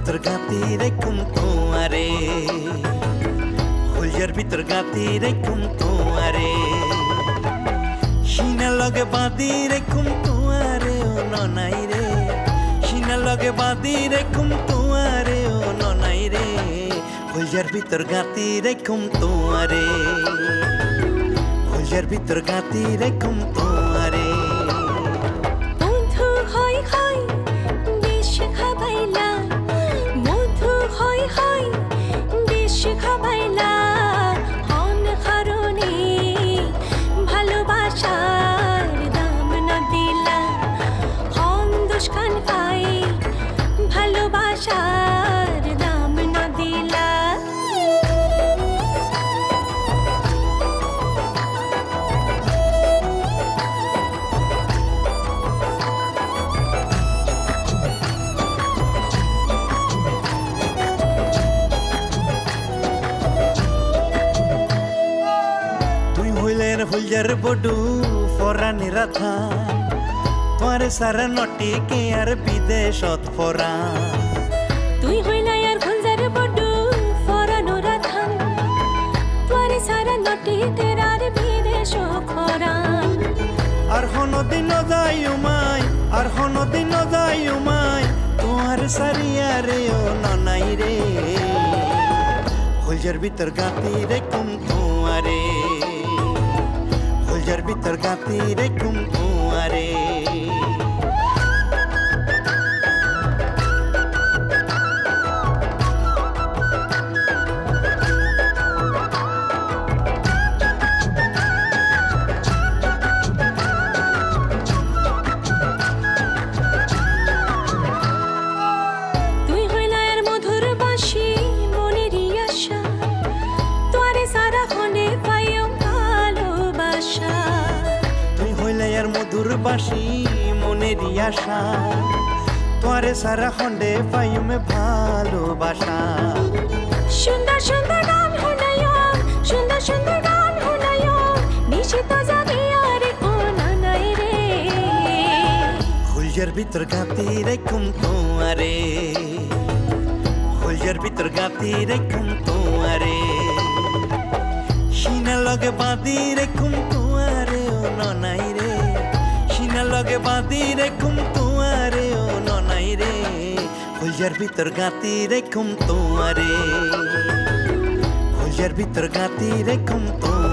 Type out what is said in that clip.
ভিতর গাতি রেখুম তোমারে, ফুলজার ভিতর গাতি রেখুম তোমারে, সিনা লগে বাঁধি রেখুম তোমারে ও ননাই রে, সিনা লগে বাঁধি রেখুম তোমারে ও ননাই রে, ফুলজার ভিতর গাতি রেখুম তোমারে, ফুলজার ভিতর গাতি রেখুম তোমারে। বন্ধু হয় হয় বেশ খাবাইলা, বন্ধু হয় হয় বেশ খাবাইলা, হন কারণে ভালোবাসার দাম না দিলা, হন দুষ্কান পাই ভালোবাসার দাম না দিলা। ফুলজার বডু ফরানি রাধা, তোমারে সারা নটি কে আর বিদেশত ফরা, তুই হইলা আর ফুলজার বডু ফরানো রাধা, তোমারে সারা নটি তেরার বিদেশ খরান। আর হনদিন যাই উমাই, আর হনদিন যাই উমাই, তোমার সারিয়া রে ও ননাই রে, ফুলজার ভিতর গাতি রেখুম তোমারে, ফুলজার ভিতর গাতি রেখুম তোমারে। তুই হইলা আর মধুর বাঁশি মনেরই আশা, তোরে সারা হনে পাইও ভালোবাসা। তুই হইলে আর মধুর বাঁশি মনেরই আশা, তোমারে সারা খন্ডে পাইমে ভালোবাসা। সুন্দর সুন্দর গান শোনায়ো, সুন্দর সুন্দর গান শোনায়ো, নিশিত জাগে আরে ও নানাই রে, ফুলজার ভিতর গাতি রেখুম তোমারে, ফুলজার ভিতর গাতি রেখুম তোমারে, সিনা লগে বাঁধি রেখুম তোমারে ও ননাই রে, সিনা লগে বাঁধি রেখুম তোমারে ও ননাই রে, ফুলজার ভিতর গাতি রেখুম তোমারে, ফুলজার ভিতর গাতি রেখুম তোমারে।